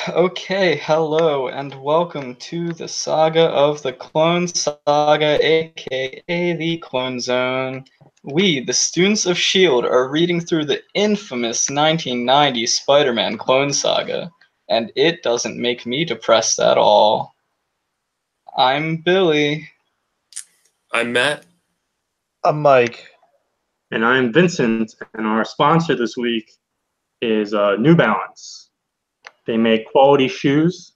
Okay, hello and welcome to the saga of the Clone Saga, aka the Clone Zone. We, the students of S.H.I.E.L.D., are reading through the infamous 1990 Spider-Man Clone Saga, and it doesn't make me depressed at all. I'm Billy. I'm Matt. I'm Mike. And I'm Vincent, and our sponsor this week is New Balance. They make quality shoes,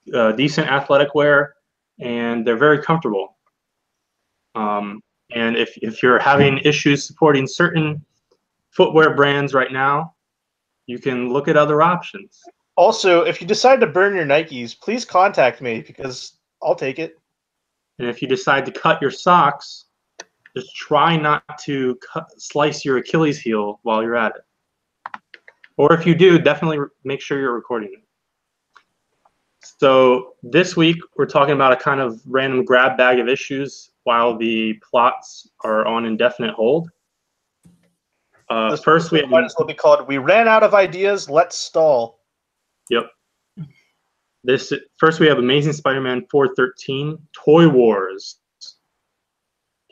decent athletic wear, and they're very comfortable. And if you're having issues supporting certain footwear brands right now, you can look at other options. Also, if you decide to burn your Nikes, please contact me because I'll take it. And if you decide to cut your socks, just try not to slice your Achilles heel while you're at it. Or if you do, definitely make sure you're recording it. So this week, we're talking about a kind of random grab bag of issues while the plots are on indefinite hold. First, we might as well be called "We Ran Out of Ideas. Let's Stall." Yep. First, we have Amazing Spider-Man 413 Toy Wars,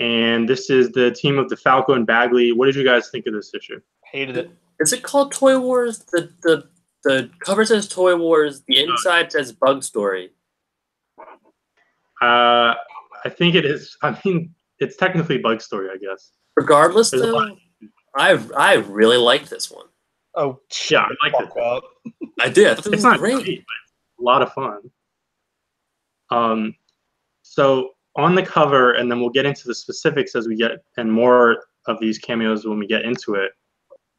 and this is the team of DeFalco and Bagley. What did you guys think of this issue? Hated it. Is it called Toy Wars? The cover says Toy Wars. The inside says Bug Story. I think it is. I mean, it's technically Bug Story, I guess. Regardless, though, I really liked this one. Oh, yeah, I liked it. I did. I thought it's not great, but it's a lot of fun. So on the cover, and then we'll get into the specifics as we get, and more of these cameos when we get into it.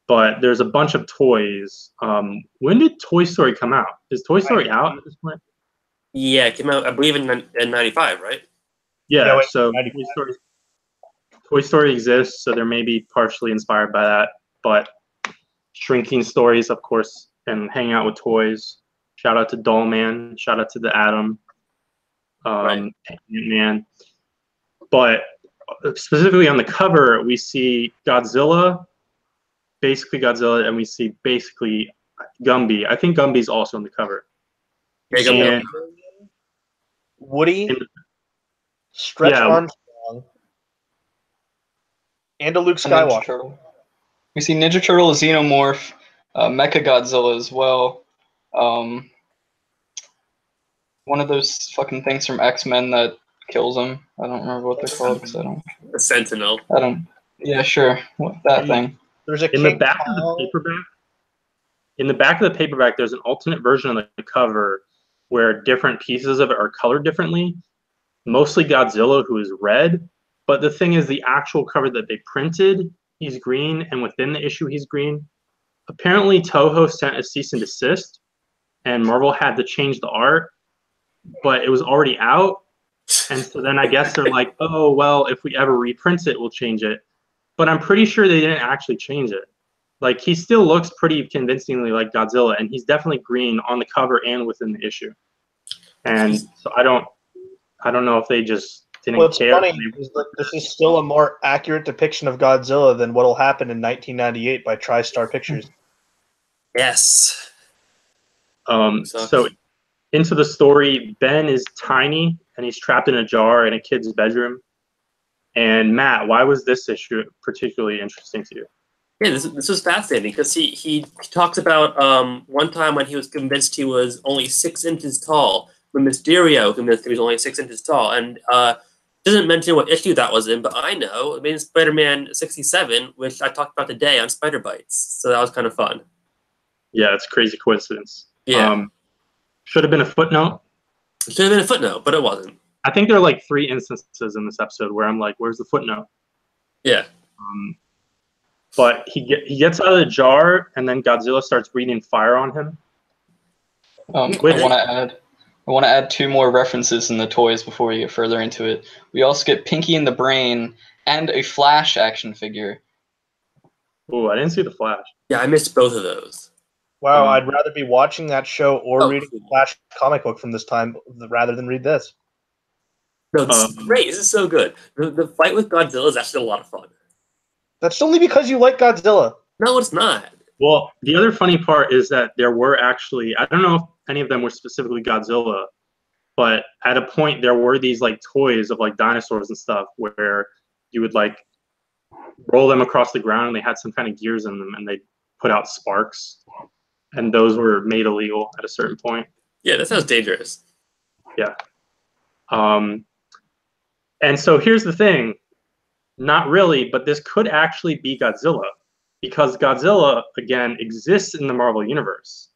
But there's a bunch of toys. When did Toy Story come out? Is Toy Story out at this point? Yeah, it came out, I believe, in 95, right? Yeah, so Toy Story exists, so they're maybe partially inspired by that. But shrinking stories, of course, and hanging out with toys. Shout out to Doll Man. Shout out to the Atom. Man. But specifically on the cover, we see Godzilla, basically Godzilla, and we see basically Gumby. I think Gumby's also on the cover. Yeah, Woody, Stretch Armstrong, and a Luke Skywalker. We see Ninja Turtle, Xenomorph, Mecha Godzilla as well. One of those fucking things from X-Men that kills him. I don't remember what they're called because I don't. The Sentinel. I don't. Yeah, sure. That thing. There's a in the back of the paperback. In the back of the paperback, there's an alternate version of the cover where different pieces of it are colored differently. Mostly Godzilla, who is red. But the thing is, the actual cover that they printed, he's green, and within the issue, he's green. Apparently, Toho sent a cease and desist, and Marvel had to change the art, but it was already out. And so then I guess they're like, oh, well, if we ever reprint it, we'll change it. But I'm pretty sure they didn't actually change it. Like, he still looks pretty convincingly like Godzilla, and he's definitely green on the cover and within the issue. And so I don't know if they just didn't care. What's funny is that this is still a more accurate depiction of Godzilla than what will happen in 1998 by TriStar Pictures. Yes. So into the story, Ben is tiny, and he's trapped in a jar in a kid's bedroom. And Matt, why was this issue particularly interesting to you? Yeah, this was fascinating because he talks about one time when he was convinced he was only 6 inches tall, when Mysterio convinced he was only 6 inches tall, and doesn't mention what issue that was in, but I know. It means Spider-Man 67, which I talked about today on Spider Bites, so that was kind of fun. Yeah, it's a crazy coincidence. Yeah. Should have been a footnote. It should have been a footnote, but it wasn't. I think there are like 3 instances in this episode where I'm like, where's the footnote? Yeah. But he gets out of the jar, and then Godzilla starts breathing fire on him. I want to add 2 more references in the toys before we get further into it. We also get Pinky and the Brain and a Flash action figure. Oh, I didn't see the Flash. Yeah, I missed both of those. Wow, I'd rather be watching that show or reading the Flash comic book from this time rather than read this. No, this is great. This is so good. The fight with Godzilla is actually a lot of fun. That's only because you like Godzilla. No, it's not. Well, the other funny part is that there were actually, I don't know if any of them were specifically Godzilla, but at a point there were these like toys of like dinosaurs and stuff where you would like roll them across the ground and they had some kind of gears in them and they put out sparks, and those were made illegal at a certain point. Yeah, that sounds dangerous. Yeah. And so here's the thing, not really, but this could actually be Godzilla, because Godzilla, again, exists in the Marvel Universe.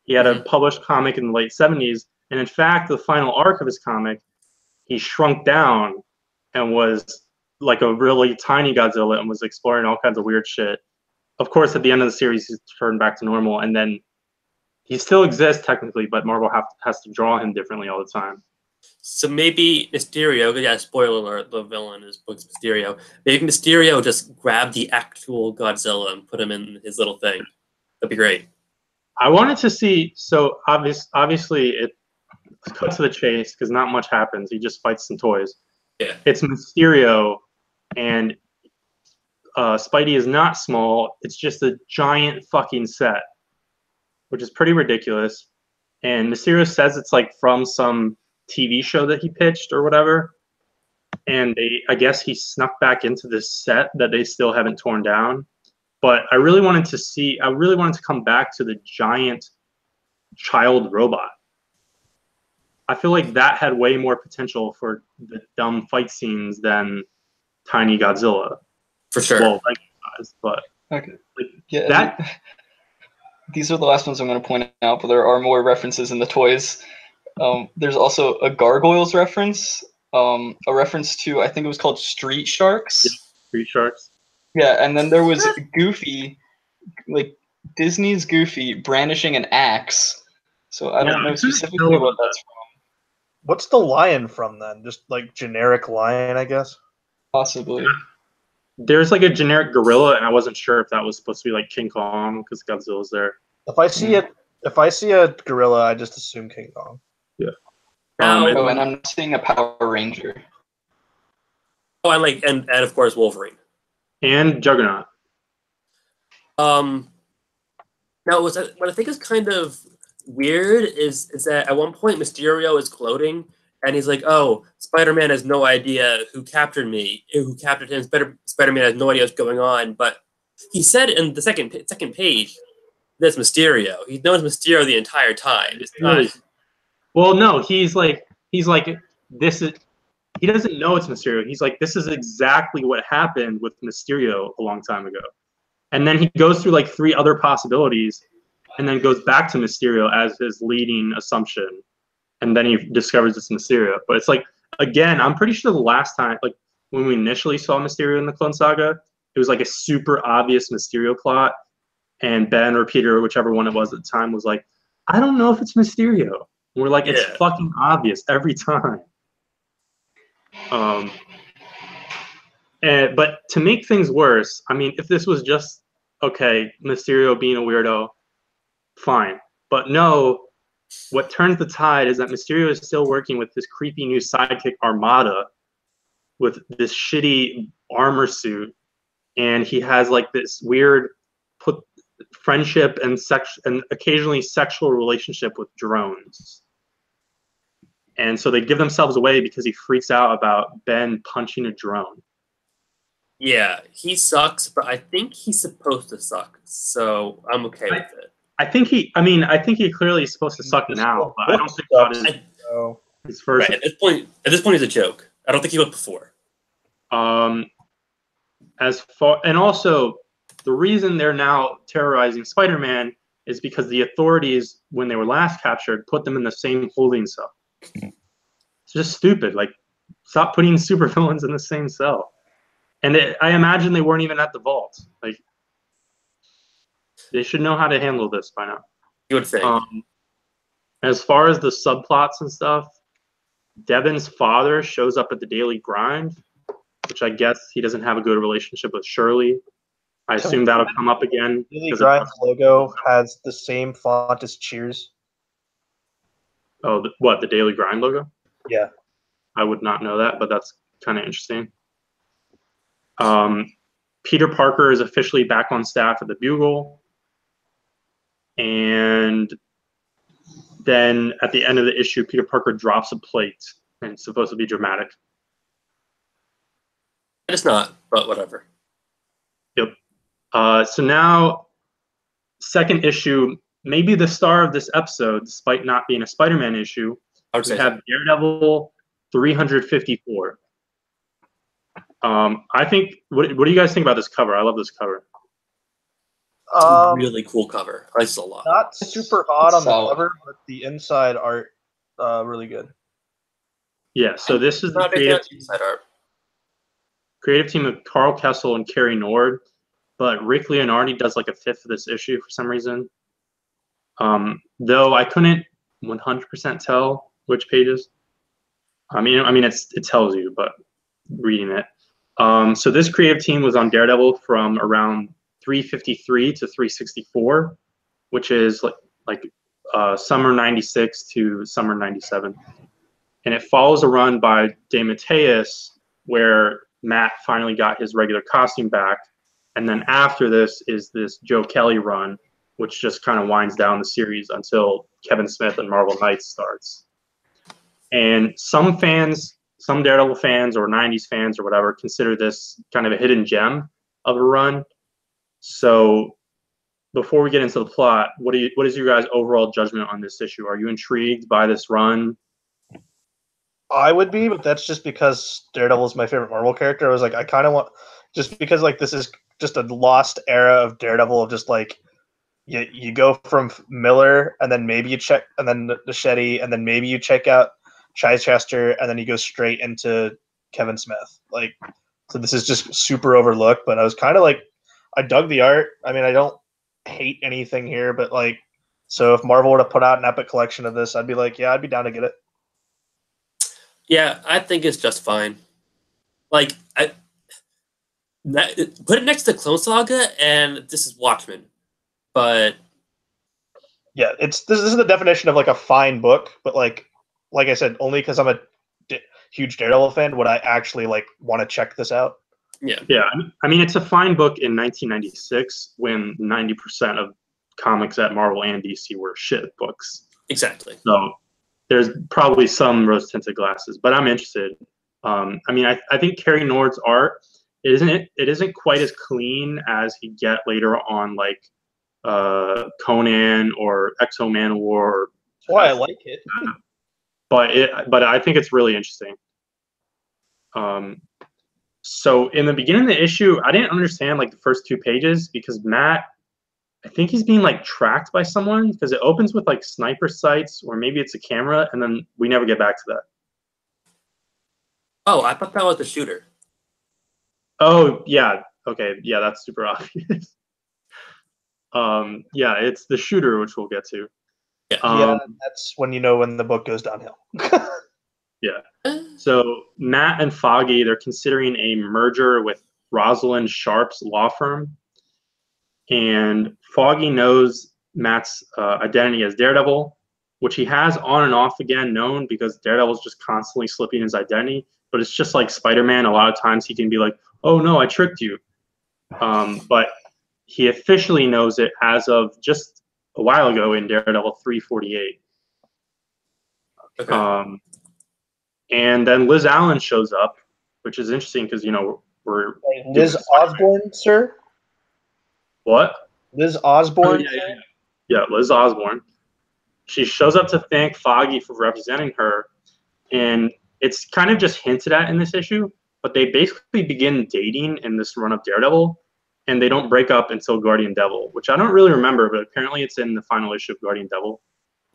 He had a published comic in the late 70s, and in fact, the final arc of his comic, he shrunk down and was like a really tiny Godzilla and was exploring all kinds of weird shit. Of course, at the end of the series, he's turned back to normal, and then he still exists technically, but Marvel has to draw him differently all the time. So maybe Mysterio, yeah, spoiler alert, the villain in his book's Mysterio. Maybe Mysterio just grabbed the actual Godzilla and put him in his little thing. That'd be great. I wanted to see, so obviously it cuts to the chase because not much happens. He just fights some toys. Yeah. It's Mysterio, and Spidey is not small. It's just a giant fucking set, which is pretty ridiculous. And Mysterio says it's like from some TV show that he pitched or whatever. And I guess he snuck back into this set that they still haven't torn down. But I really wanted to come back to the giant child robot. I feel like that had way more potential for the dumb fight scenes than tiny Godzilla. For sure. Well, like, but Okay. like, Yeah. that. These are the last ones I'm going to point out, but there are more references in the toys. There's also a Gargoyles reference, a reference to, I think it was called Street Sharks. Yeah, Street Sharks. Yeah, and then there was Goofy, like Disney's Goofy brandishing an axe. So I don't know specifically what that's from. What's the lion from then? Just like generic lion, I guess. Possibly. There's like a generic gorilla, and I wasn't sure if that was supposed to be like King Kong because Godzilla's there. If I see a gorilla, I just assume King Kong. Yeah. And I'm seeing a Power Ranger. Oh, and of course Wolverine. And Juggernaut. Now, what I think is kind of weird is that at one point Mysterio is gloating, and he's like, "Oh, Spider-Man has no idea who captured me, who captured him. Spider-Man has no idea what's going on." But he said in the second page, "That's Mysterio. He knows Mysterio the entire time." It's not. Well, no, he's like this is. He doesn't know it's Mysterio. He's like, this is exactly what happened with Mysterio a long time ago. And then he goes through like 3 other possibilities and then goes back to Mysterio as his leading assumption. And then he discovers it's Mysterio. But it's like, again, I'm pretty sure the last time, like when we initially saw Mysterio in the Clone Saga, it was like a super obvious Mysterio plot. And Ben or Peter, whichever one it was at the time, was like, I don't know if it's Mysterio. And we're like, it's fucking obvious every time. But to make things worse, I mean, if this was just, okay, Mysterio being a weirdo, fine. But no, what turns the tide is that Mysterio is still working with this creepy new sidekick Armada with this shitty armor suit, and he has like this weird friendship and occasionally sexual relationship with drones. And so they give themselves away because he freaks out about Ben punching a drone. Yeah, he sucks, but I think he's supposed to suck, so I'm okay with it. I think he clearly is supposed to suck now, but I don't think that is his first. Right, at this point, he's a joke. I don't think he looked before. And also, the reason they're now terrorizing Spider-Man is because the authorities, when they were last captured, put them in the same holding cell. It's just stupid. Like, stop putting supervillains in the same cell. And I imagine they weren't even at the vault. Like, they should know how to handle this by now. You would think. As far as the subplots and stuff, Devon's father shows up at the Daily Grind, which I guess he doesn't have a good relationship with Shirley. I assume that'll come up again. Daily Grind's logo has the same font as Cheers. Oh, the Daily Grind logo? Yeah. I would not know that, but that's kind of interesting. Peter Parker is officially back on staff at the Bugle. And then at the end of the issue, Peter Parker drops a plate, and it's supposed to be dramatic. It's not, but whatever. Yep. So now, second issue, maybe the star of this episode, despite not being a Spider-Man issue, we have Daredevil 354. I think, what do you guys think about this cover? I love this cover. It's a really cool cover. I like this a lot. Not super hot on the Solid. cover, but the inside art, really good. Yeah, so this is the Not a big fan of inside art. creative team of Carl Kessel and Kerry Nord, but Rick Leonardi does like a fifth of this issue for some reason. Though I couldn't 100% tell which pages. I mean, it tells you, but reading it. So this creative team was on Daredevil from around 353 to 364, which is like summer 96 to summer 97. And it follows a run by DeMatteis where Matt finally got his regular costume back. And then after this is this Joe Kelly run, which just kind of winds down the series until Kevin Smith and Marvel Knights starts. And some fans, some Daredevil fans or 90s fans or whatever, consider this kind of a hidden gem of a run. So before we get into the plot, what is your guys' overall judgment on this issue? Are you intrigued by this run? I would be, but that's just because Daredevil is my favorite Marvel character. I was like, I kind of want, just because like this is just a lost era of Daredevil, of just like you go from Miller and then maybe you check, and then the S.H.I.E.L.D, and then maybe you check out Chichester, and then you go straight into Kevin Smith. Like, so this is just super overlooked. But I was kind of like, I dug the art. I mean, I don't hate anything here, but like, so if Marvel were to put out an epic collection of this, I'd be like, yeah, I'd be down to get it. Yeah, I think it's just fine. Like, put it next to Clone Saga, and this is Watchmen. But yeah, this is the definition of like a fine book. But like I said, only because I'm a huge Daredevil fan would I actually like want to check this out. Yeah. I mean, it's a fine book in 1996 when 90% of comics at Marvel and DC were shit books. Exactly. So there's probably some rose-tinted glasses, but I'm interested. I mean, I think Kerry Nord's art it isn't quite as clean as he get later on, like Conan or Exo Man War. That's why I like it. But I think it's really interesting. So in the beginning of the issue, I didn't understand like the first 2 pages because Matt, I think he's being like tracked by someone because it opens with like sniper sights or maybe it's a camera, and then we never get back to that. Oh, I thought that was the shooter. Oh yeah, okay, yeah, that's super obvious. Yeah, it's the shooter, which we'll get to. Yeah, that's when you know when the book goes downhill. Yeah. So Matt and Foggy, they're considering a merger with Rosalind Sharp's law firm. And Foggy knows Matt's identity as Daredevil, which he has on and off again known because Daredevil's just constantly slipping his identity. But it's just like Spider-Man. A lot of times he can be like, oh, no, I tricked you. But he officially knows it as of just a while ago in Daredevil 348. Okay. And then Liz Allen shows up, which is interesting because, you know, we're Liz Osborne, sir? What? Liz Osborne? Yeah, Liz Osborne. She shows up to thank Foggy for representing her, and it's kind of just hinted at in this issue, but they basically begin dating in this run of Daredevil, and they don't break up until Guardian Devil, which I don't really remember, but apparently it's in the final issue of Guardian Devil.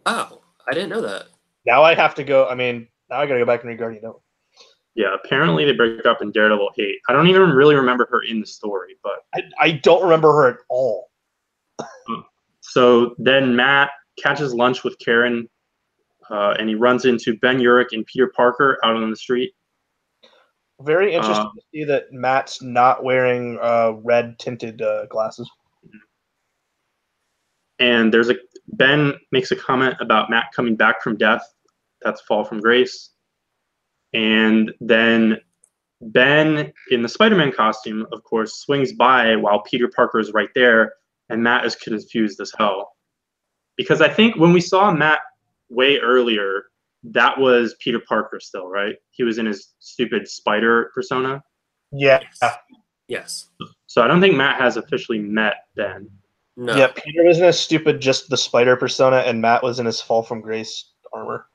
Oh, I didn't know that. Now I have to go. I mean, now I got to go back and read Guardian Devil. Yeah, apparently they break up in Daredevil 8. I don't even really remember her in the story, but I don't remember her at all. So then Matt catches lunch with Karen, and he runs into Ben Urich and Peter Parker out on the street. Very interesting to see that Matt's not wearing red tinted glasses. And Ben makes a comment about Matt coming back from death. That's Fall from Grace. And then Ben, in the Spider-Man costume, of course, swings by while Peter Parker is right there, and Matt is confused as hell. because I think when we saw Matt way earlier, that was Peter Parker still, right? He was in his stupid spider persona. Yeah. Yes. So I don't think Matt has officially met Ben. No. Yeah, Peter was in his stupid just the spider persona, and Matt was in his Fall from Grace armor.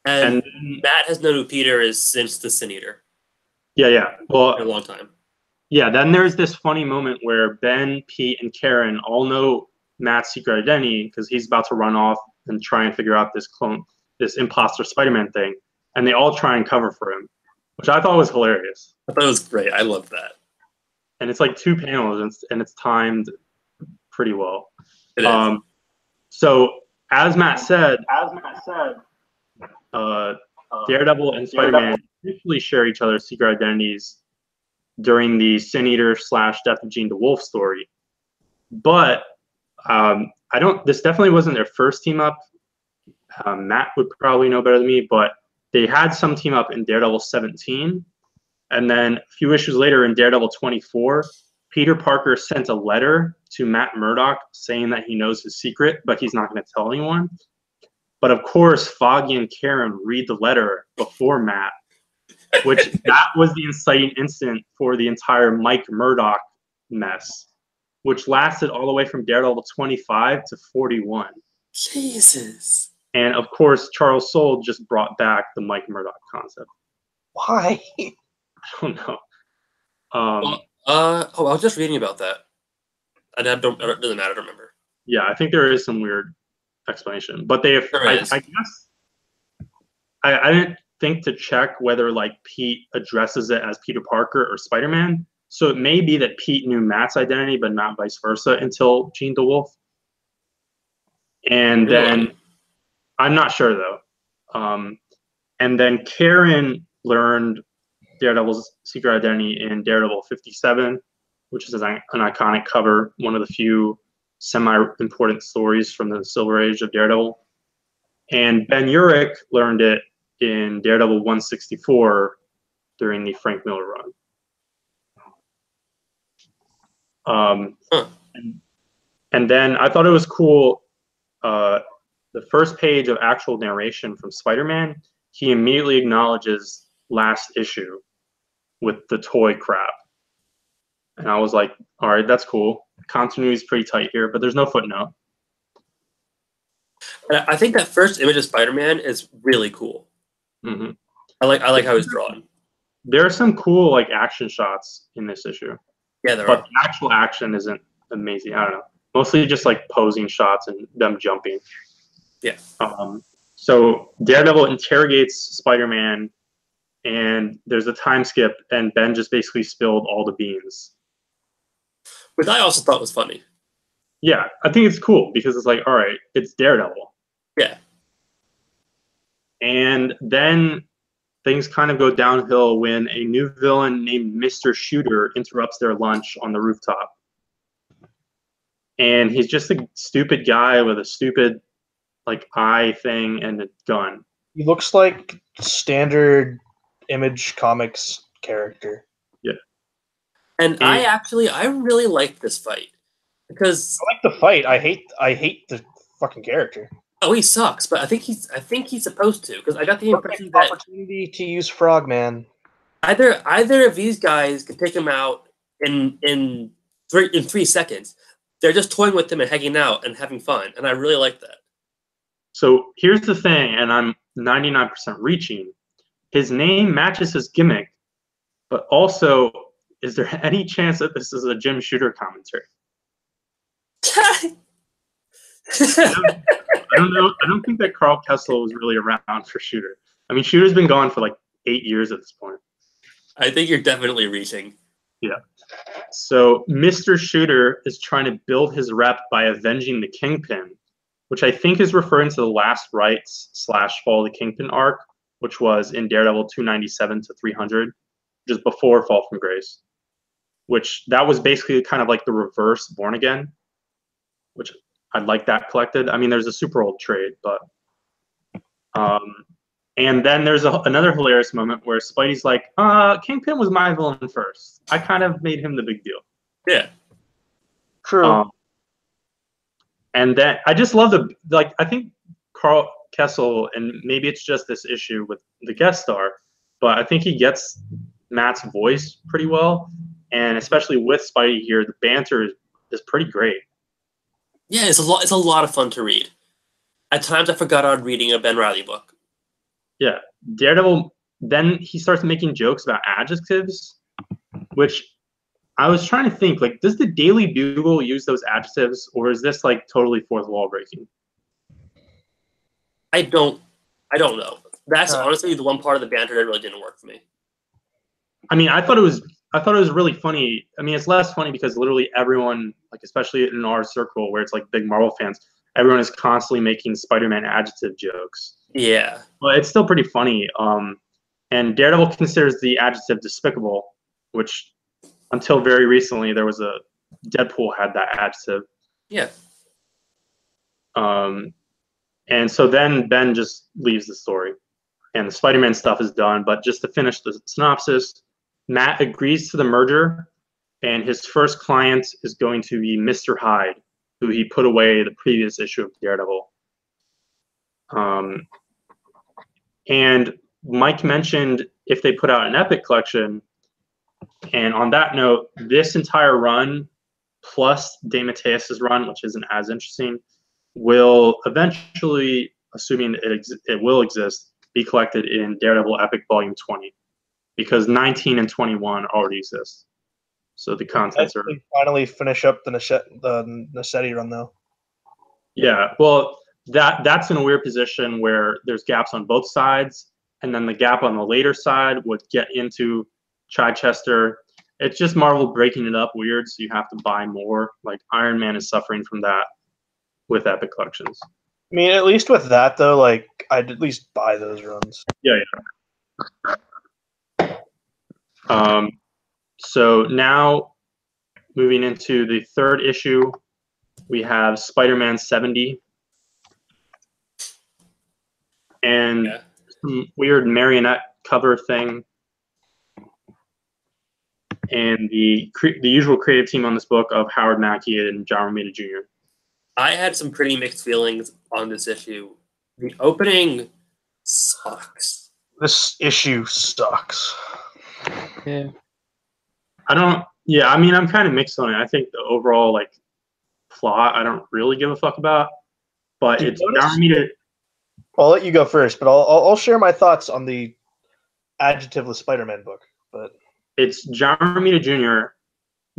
And Matt has known who Peter is since the Sin Eater. Yeah. Well, For a long time. Yeah, then there's this funny moment where Ben, Pete, and Karen all know Matt's secret identity because he's about to run off and try and figure out this imposter Spider-Man thing, and they all try and cover for him, which I thought was hilarious. I thought it was great. I loved that. And it's like 2 panels, and it's timed pretty well. It is. So as Matt said, Daredevil and Spider-Man usually share each other's secret identities during the Sin Eater / Death of Jean DeWolf story. But this definitely wasn't their first team up. Matt would probably know better than me, but they had some team up in Daredevil 17. And then a few issues later in Daredevil 24, Peter Parker sent a letter to Matt Murdock saying that he knows his secret, but he's not going to tell anyone. But of course, Foggy and Karen read the letter before Matt, which that was the inciting incident for the entire Mike Murdock mess, which lasted all the way from Daredevil 25 to 41. Jesus. And of course, Charles Soule just brought back the Mike Murdock concept. Why? I don't know. I was just reading about that. It doesn't matter. I don't remember. Yeah, I think there is some weird explanation, but they have. I guess I didn't think to check whether like Pete addresses it as Peter Parker or Spider-Man. So it may be that Pete knew Matt's identity, but not vice versa until Jean DeWolf. And then I'm not sure though. And then Karen learned Daredevil's secret identity in Daredevil 57, which is an iconic cover, one of the few semi-important stories from the Silver Age of Daredevil. And Ben Urich learned it in Daredevil 164 during the Frank Miller run. And then I thought it was cool, the first page of actual narration from Spider-Man, he immediately acknowledges last issue with the toy crap. And I was like, all right, that's cool. Continuity is pretty tight here, but there's no footnote. I think that first image of Spider-Man is really cool. Mm-hmm. I like how he's drawn. There are some cool like action shots in this issue. Yeah, there but are. The actual action isn't amazing. I don't know. Mostly just like posing shots and them jumping. Yeah. So Daredevil interrogates Spider-Man, and there's a time skip, and Ben just basically spilled all the beans. Which I also thought was funny. Yeah, I think it's cool because it's like, all right, it's Daredevil. Yeah. And then things kind of go downhill when a new villain named Mr. Shooter interrupts their lunch on the rooftop. And he's just a stupid guy with a stupid like eye thing and a gun. He looks like standard Image Comics character. Yeah. And I really liked this fight. Because I like the fight. I hate the fucking character. Oh, he sucks, but I think he's supposed to, because I got the impression that opportunity to use Frogman. Either of these guys can take him out in 3 seconds. They're just toying with him and hanging out and having fun, and I really like that. So here's the thing, and I'm 99% reaching. His name matches his gimmick, but also, is there any chance that this is a Jim Shooter commentary? I don't know. I don't think that Carl Kessel was really around for Shooter. I mean, Shooter's been gone for like 8 years at this point. I think you're definitely reaching. Yeah. So Mr. Shooter is trying to build his rep by avenging the Kingpin, which I think is referring to the Last Rites / Fall of the Kingpin arc, which was in Daredevil 297 to 300, just before Fall from Grace, which that was basically kind of like the reverse Born Again, which I'd like that collected. I mean, there's a super old trade, but and then there's another hilarious moment where Spidey's like, Kingpin was my villain first. I kind of made him the big deal. Yeah. True. And then I just love I think Carl Kessel, and maybe it's just this issue with the guest star, but I think he gets Matt's voice pretty well, and especially with Spidey here, the banter is pretty great. Yeah, it's a lot. It's a lot of fun to read. At times, I forgot I was reading a Ben Riley book. Yeah, Daredevil. Then he starts making jokes about adjectives, which I was trying to think, like, does the Daily Bugle use those adjectives, or is this like totally fourth wall breaking? I don't know. That's honestly the one part of the banter that really didn't work for me. I mean, I thought it was really funny. I mean, it's less funny because literally everyone, like especially in our circle where it's like big Marvel fans, everyone is constantly making Spider-Man adjective jokes. Yeah, but it's still pretty funny. And Daredevil considers the adjective despicable, which until very recently there was a Deadpool had that adjective. Yeah. And so then Ben just leaves the story, and the Spider-Man stuff is done. But just to finish the synopsis, Matt agrees to the merger, and his first client is going to be Mr. Hyde, who he put away the previous issue of Daredevil. And Mike mentioned if they put out an Epic collection, and on that note, this entire run plus DeMatteis's run, which isn't as interesting, will eventually, assuming it will exist, be collected in Daredevil Epic Volume 20, because 19 and 21 already exist. So the contents are finally finish up the Nassetti run though. Yeah, well, that's in a weird position where there's gaps on both sides, and then the gap on the later side would get into Chichester. It's just Marvel breaking it up weird, so you have to buy more. Like Iron Man is suffering from that with Epic Collections. I mean, at least with that though, like I'd at least buy those runs. Yeah. So now moving into the third issue, we have Spider-Man 70. And some weird marionette cover thing. And the usual creative team on this book of Howard Mackey and John Romita Jr. I had some pretty mixed feelings on this issue. The opening sucks. This issue sucks. Yeah. I mean, I'm kind of mixed on it. I think the overall, like, plot, I don't really give a fuck about. But it's John Romita. I'll let you go first, but I'll share my thoughts on the adjectiveless Spider-Man book. But it's John Romita Jr.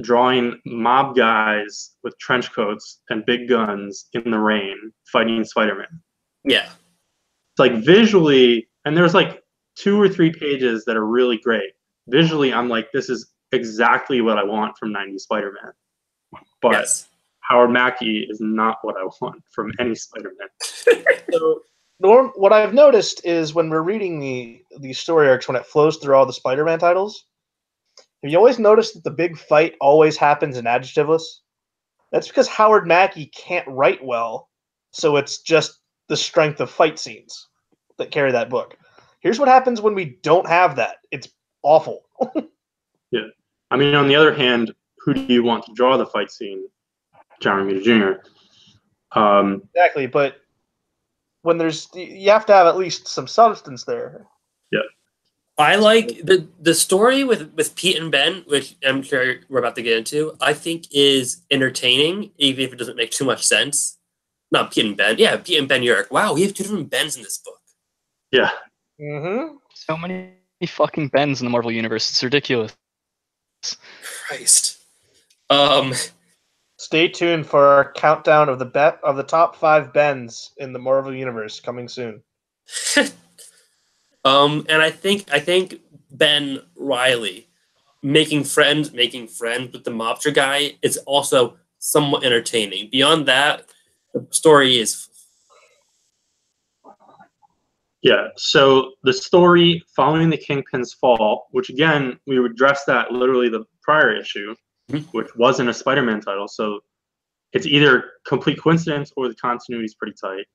drawing mob guys with trench coats and big guns in the rain fighting Spider-Man. Yeah. It's like visually, and there's like 2 or 3 pages that are really great. Visually, I'm like, this is exactly what I want from 90s Spider-Man. But Howard Mackey is not what I want from any Spider-Man. So, Norm, what I've noticed is when we're reading the story arcs, when it flows through all the Spider-Man titles, have you always noticed that the big fight always happens in adjectiveless? That's because Howard Mackey can't write well, so it's just the strength of fight scenes that carry that book. Here's what happens when we don't have that. It's awful. Yeah. I mean, on the other hand, who do you want to draw the fight scene? John Romita Jr. Exactly, but when you have to have at least some substance there. Yeah. I like the story with Pete and Ben, which I'm sure we're about to get into, I think is entertaining, even if it doesn't make too much sense. Not Pete and Ben. Yeah, Pete and Ben Urich. Wow, we have 2 different Bens in this book. Yeah. Mm-hmm. So many fucking Bens in the Marvel Universe. It's ridiculous. Christ. Stay tuned for our countdown of the top 5 Bens in the Marvel Universe coming soon. And I think Ben Riley making friends with the mobster guy is also somewhat entertaining. Beyond that, the story is. Yeah. So the story following the Kingpin's fall, which again we would address that literally the prior issue, which wasn't a Spider-Man title, so it's either complete coincidence or the continuity is pretty tight.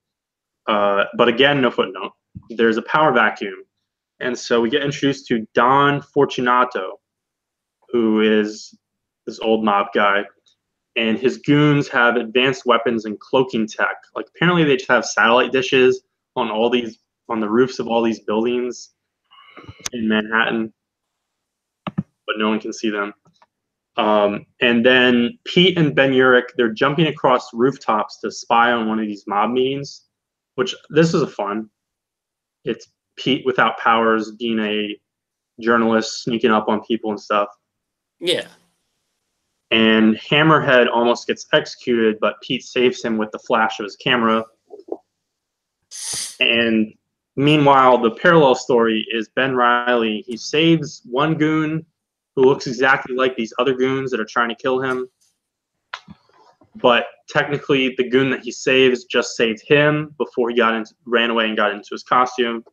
But again, no footnote. There's a power vacuum. And so we get introduced to Don Fortunato, who is this old mob guy. and his goons have advanced weapons and cloaking tech. Like apparently they just have satellite dishes on the roofs of all these buildings in Manhattan, but no one can see them. And then Pete and Ben Urich, they're jumping across rooftops to spy on one of these mob meetings, which this is a fun. It's Pete without powers being a journalist, sneaking up on people and stuff. Yeah. And Hammerhead almost gets executed, but Pete saves him with the flash of his camera. And meanwhile, the parallel story is Ben Reilly. He saves one goon who looks exactly like these other goons that are trying to kill him. But technically, the goon that he saves just saved him before he ran away and got into his costume.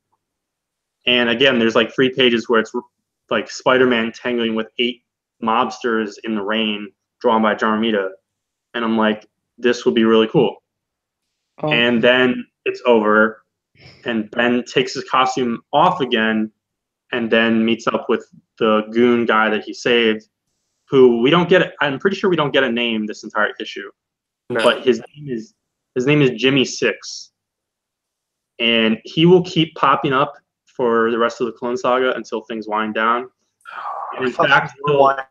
And again, there's like 3 pages where it's like Spider-Man tangling with 8 mobsters in the rain, drawn by John Romita. And I'm like, this will be really cool. Oh. And then it's over, and Ben takes his costume off again, and then meets up with the goon guy that he saved, who we don't get. I'm pretty sure we don't get a name this entire issue, No. but his name is Jimmy Six, and he will keep popping up for the rest of the Clone Saga until things wind down. And in fact, winding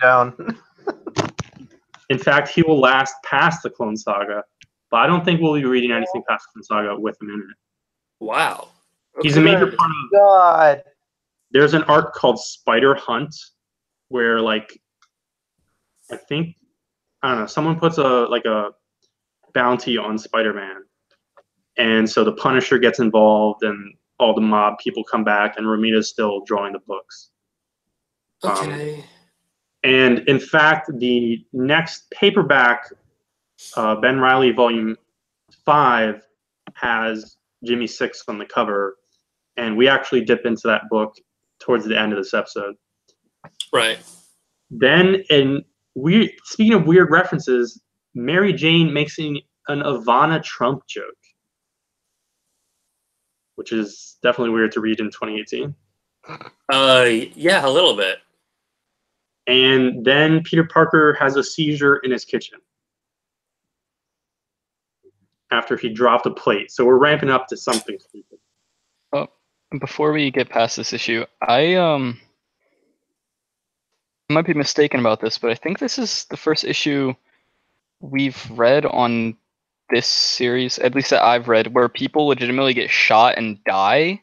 down. in fact, he will last past the Clone Saga, but I don't think we'll be reading anything past the Clone Saga with him in it. Wow. He's a major part of. God. There's an arc called Spider Hunt, where like I don't know, someone puts a bounty on Spider-Man, and so the Punisher gets involved, and all the mob people come back, and Romita's still drawing the books. Okay. And in fact, the next paperback, Ben Reilly Volume 5, has Jimmy Six on the cover, and we actually dip into that book towards the end of this episode. Right. Then, speaking of weird references, Mary Jane makes an Ivana Trump joke, which is definitely weird to read in 2018. Yeah, a little bit. And then Peter Parker has a seizure in his kitchen after he dropped a plate. So we're ramping up to something stupid. Oh, before we get past this issue, I might be mistaken about this, but I think this is the first issue we've read on this series, at least that I've read, where people legitimately get shot and die.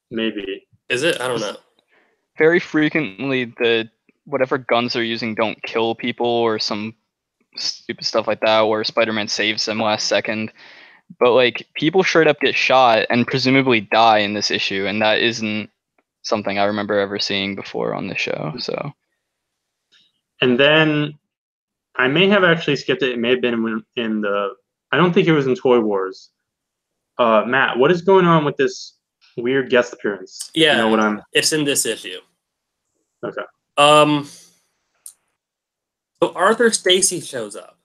Maybe. Is it? I don't know. Very frequently, whatever guns they're using don't kill people or some stupid stuff like that, where Spider-Man saves them last second. But like, people straight up get shot and presumably die in this issue, and that isn't something I remember ever seeing before on the show. So, and then I may have actually skipped it. It may have been in the. I don't think it was in Toy Wars. Matt, what is going on with this weird guest appearance? Yeah, you know what it's in this issue. Okay. So Arthur Stacy shows up.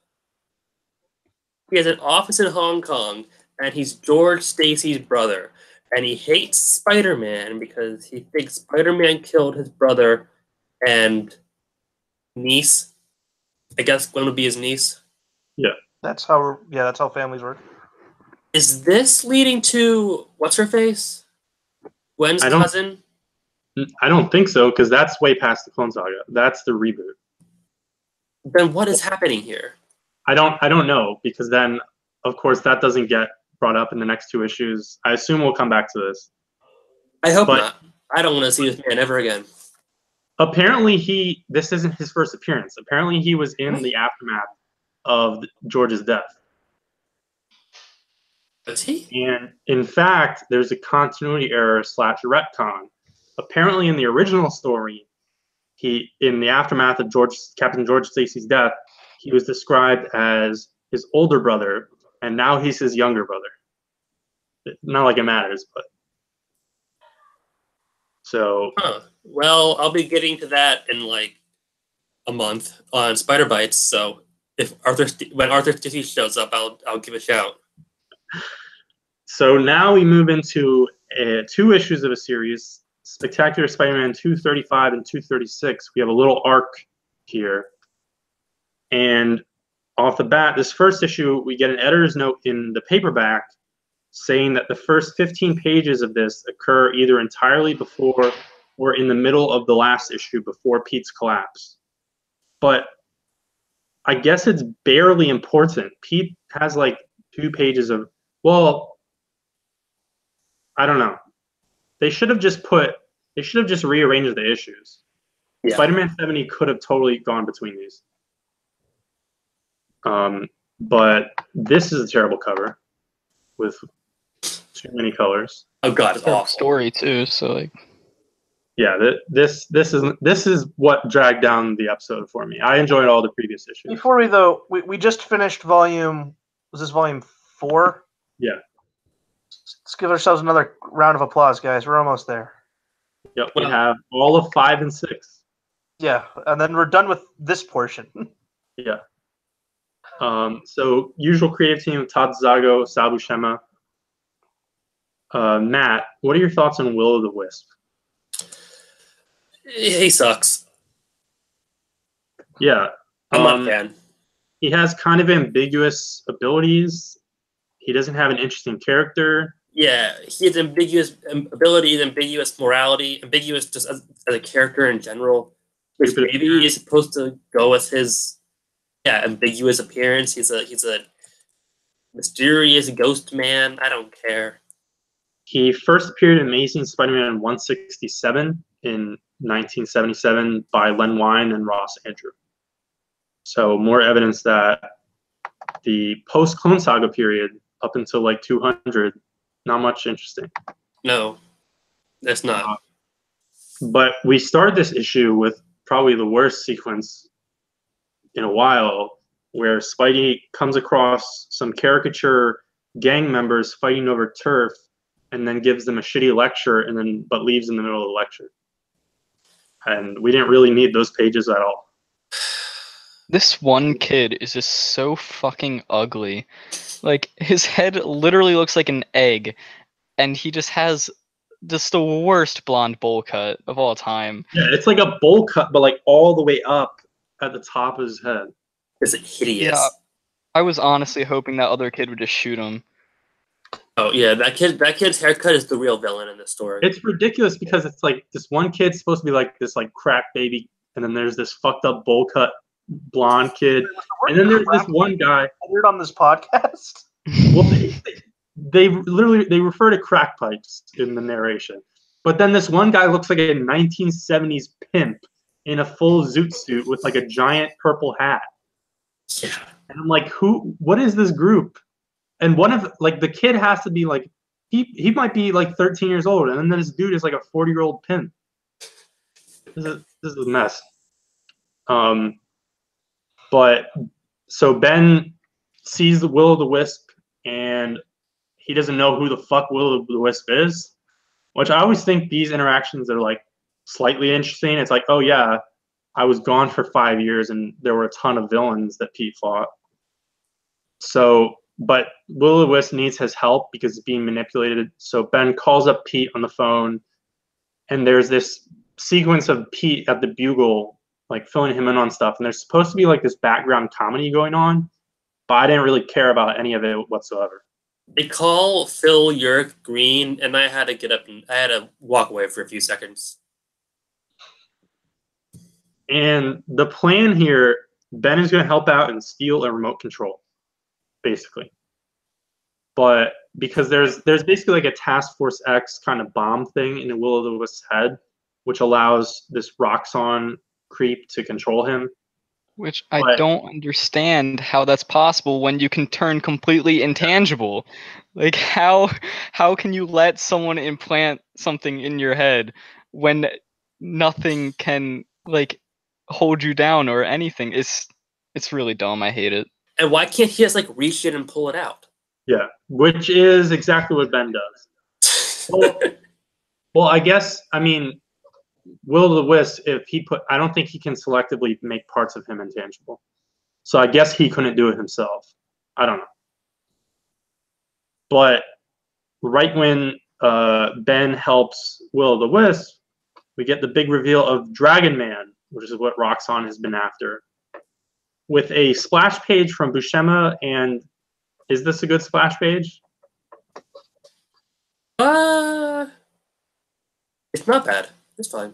He has an office in Hong Kong, and he's George Stacy's brother. And he hates Spider-Man because he thinks Spider-Man killed his brother and niece. I guess Gwen would be his niece. Yeah. That's how families work. Is this leading to what's her face? Gwen's cousin? I don't think so, because that's way past the Clone Saga. That's the reboot. Then what is happening here? I don't know, because then of course that doesn't get brought up in the next 2 issues. I assume we'll come back to this. I hope not. I don't want to see this man ever again. Apparently this isn't his first appearance. Apparently he was in the aftermath of George's death. Was he? And in fact, there's a continuity error / retcon. Apparently in the original story, in the aftermath of Captain George Stacy's death, he was described as his older brother, and now he's his younger brother. Not like it matters, but so. Huh. Well, I'll be getting to that in like a month on Spider Bites. So when Arthur Stacy shows up, I'll give a shout. So now we move into 2 issues of a series, Spectacular Spider-Man 235 and 236. We have a little arc here. And off the bat, this first issue, we get an editor's note in the paperback saying that the first 15 pages of this occur either entirely before or in the middle of the last issue before Pete's collapse. But I guess it's barely important. Pete has like 2 pages of, well, I don't know. They should have just rearranged the issues. Yeah. Spider-Man 70 could have totally gone between these. But this is a terrible cover with too many colors. Oh god, it's awful. Story too. So like, Yeah, this is what dragged down the episode for me. I enjoyed all the previous issues. Before we just finished volume 4? Yeah. Let's give ourselves another round of applause, guys. We're almost there. Yep, we have all of 5 and 6. Yeah, and then we're done with this portion. Yeah. So usual creative team: Todd Zago, Sal Buscema. Matt, what are your thoughts on Will-O-the-Wisp? He sucks. Yeah. I'm not a fan. He has kind of ambiguous abilities. He doesn't have an interesting character. Yeah, he has ambiguous abilities, ambiguous morality, ambiguous just as a character in general. Which maybe is supposed to go with his ambiguous appearance. He's a mysterious ghost man. I don't care. He first appeared in Amazing Spider-Man 167 in 1977 by Len Wein and Ross Andrew. So more evidence that the post-Clone Saga period up until like 200, not much interesting. No, that's not. But we start this issue with probably the worst sequence in a while, where Spidey comes across some caricature gang members fighting over turf and then gives them a shitty lecture but leaves in the middle of the lecture. And we didn't really need those pages at all. this one kid is just so fucking ugly. Like, his head literally looks like an egg, and he just has just the worst blonde bowl cut of all time. Yeah, it's like a bowl cut, but like all the way up at the top of his head. Is it hideous? Yeah, I was honestly hoping that other kid would just shoot him. Oh yeah, that kid's haircut is the real villain in this story. It's ridiculous because it's like this one kid's supposed to be like this like crap baby, and then there's this fucked up bowl cut blonde kid, and then there's this one guy. Heard on this podcast. Well, they refer to crack pipes in the narration, but then this one guy looks like a 1970s pimp in a full zoot suit with like a giant purple hat. Yeah, and I'm like, what is this group? And one of like the kid has to be like he might be like 13 years old, and then this dude is like a 40-year-old pimp. This is a mess. But so Ben sees the Will-O-the-Wisp, and he doesn't know who the fuck Will-O-the-Wisp is, which I always think these interactions are like slightly interesting. It's like, oh yeah, I was gone for 5 years, and there were a ton of villains that Pete fought. So, but Will-O-the-Wisp needs his help because it's being manipulated. So Ben calls up Pete on the phone, and there's this sequence of Pete at the Bugle, like filling him in on stuff. And there's supposed to be like this background comedy going on, but I didn't really care about any of it whatsoever. They call Phil Urich green, and I had to get up and I had to walk away for a few seconds. And the plan here, Ben is going to help out and steal a remote control, basically. But because there's basically like a Task Force X kind of bomb thing in the Will-O-the-Wisp's head, which allows this Roxxon creep to control him. Which I don't understand how that's possible when you can turn completely intangible. Like, how can you let someone implant something in your head when nothing can like hold you down or anything? It's really dumb. I hate it. And why can't he just like reach in and pull it out? Yeah, which is exactly what Ben does. Well, I guess, I mean, Will-O-the-Wisp, I don't think he can selectively make parts of him intangible. So I guess he couldn't do it himself. I don't know. But right when Ben helps Will-O-the-Wisp, we get the big reveal of Dragon Man, which is what Roxxon has been after. with a splash page from Buscema. And is this a good splash page? It's not bad. It's fine.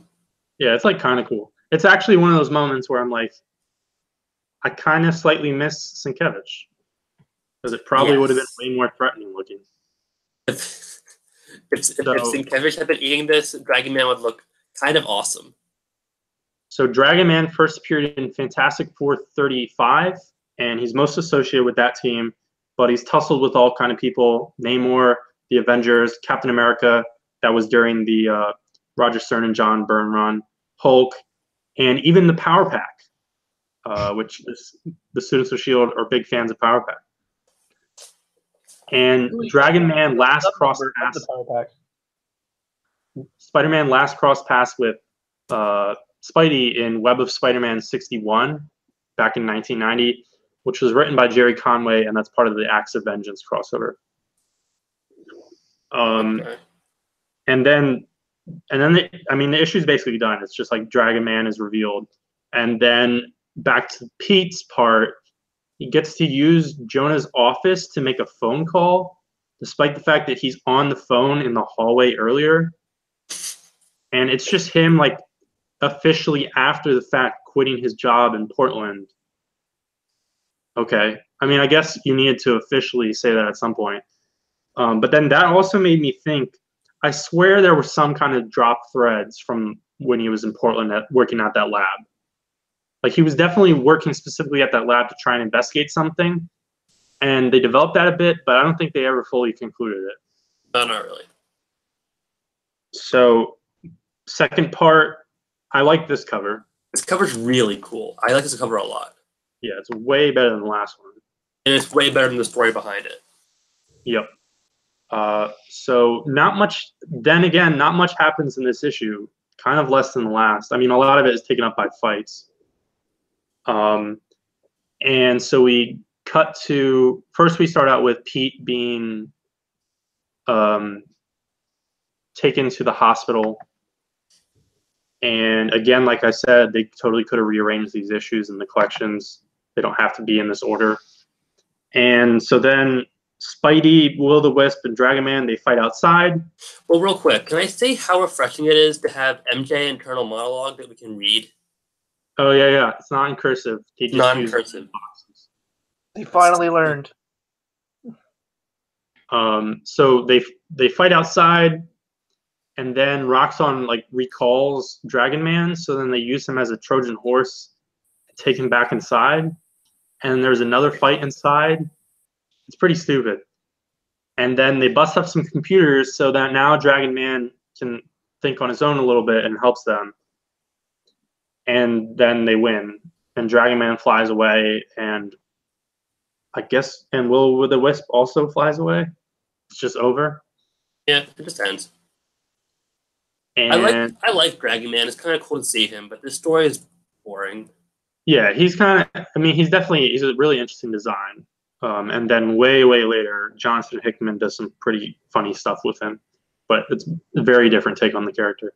Yeah, it's like kind of cool. It's actually one of those moments where I'm like, I kind of slightly miss Sienkiewicz because it probably would have been way more threatening looking. If Sienkiewicz had been eating this, Dragon Man would look kind of awesome. So Dragon Man first appeared in Fantastic Four 35, and he's most associated with that team, but he's tussled with all kind of people. Namor, the Avengers, Captain America, that was during the Roger Stern and John Byrne run, Hulk, and even the Power Pack, which is the students of S.H.I.E.L.D. are big fans of Power Pack. And Dragon Man last cross pass. Spider-Man last cross pass with Spidey in Web of Spider-Man 61 back in 1990, which was written by Jerry Conway, and that's part of the Acts of Vengeance crossover. And then the issue's basically done. It's just like Dragon Man is revealed, and then back to Pete's part, he gets to use Jonah's office to make a phone call, despite the fact that he's on the phone in the hallway earlier. And it's just him, like, officially after the fact quitting his job in Portland. Okay. I mean, I guess you needed to officially say that at some point. But then that also made me think, I swear there were some kind of drop threads from when he was in Portland working at that lab. Like, he was definitely working specifically at that lab to try and investigate something. And they developed that a bit, but I don't think they ever fully concluded it. No, not really. So, second part, I like this cover. This cover's really cool. I like this cover a lot. Yeah, it's way better than the last one. And it's way better than the story behind it. Yep. So not much, then again, not much happens in this issue. Kind of less than the last. I mean, a lot of it is taken up by fights. And so we cut to, first we start out with Pete being taken to the hospital. And again, like I said, they totally could have rearranged these issues in the collections. They don't have to be in this order. And so then Spidey, Will-O-the-Wisp, and Dragon Man, they fight outside. Well, real quick, can I say how refreshing it is to have MJ internal monologue that we can read? Oh, yeah. It's not in cursive. Not in cursive. He finally learned. So they fight outside, and then Roxxon like recalls Dragon Man, so then they use him as a Trojan horse to take him back inside. And there's another fight inside. It's pretty stupid. And then they bust up some computers so that now Dragon Man can think on his own a little bit and helps them. And then they win. And Dragon Man flies away, and I guess, and Will-O-the-Wisp also flies away. It's just over. Yeah, it just ends. And I like Dragon Man. It's kind of cool to see him, but this story is boring. Yeah, he's kind of, I mean, he's a really interesting design. And then way later, Jonathan Hickman does some pretty funny stuff with him, but it's a very different take on the character.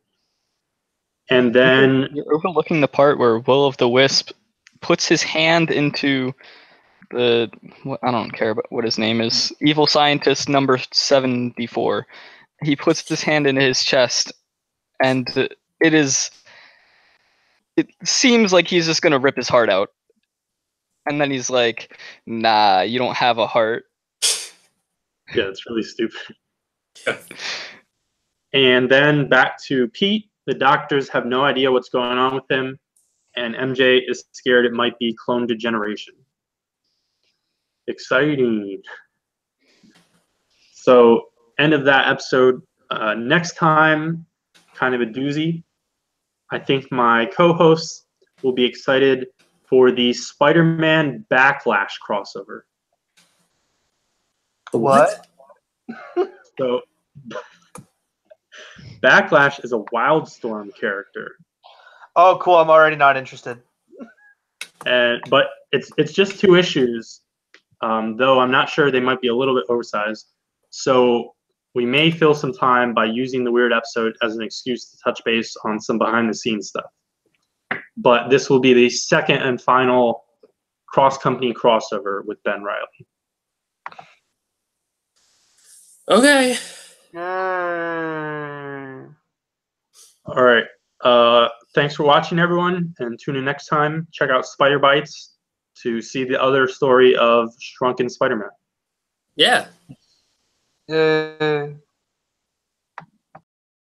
And then you're overlooking the part where Will-O-the-Wisp puts his hand into I don't care about what his name is, evil scientist number 74. He puts his hand into his chest, and it seems like he's just gonna rip his heart out. And then he's like, nah, you don't have a heart. Yeah, it's really stupid. Yeah. And then back to Pete. The doctors have no idea what's going on with him, and MJ is scared it might be clone degeneration. Exciting. So, end of that episode. Next time, kind of a doozy. I think my co-hosts will be excited for the Spider-Man Backlash crossover. What? So, Backlash is a Wildstorm character. Oh, cool. I'm already not interested. But it's just 2 issues, though I'm not sure, they might be a little bit oversized. So we may fill some time by using the weird episode as an excuse to touch base on some behind-the-scenes stuff. But this will be the second and final cross-company crossover with Ben Reilly. Okay. All right. Thanks for watching, everyone, and tune in next time. Check out Spider Bites to see the other story of Shrunken Spider-Man. Yeah. Yay.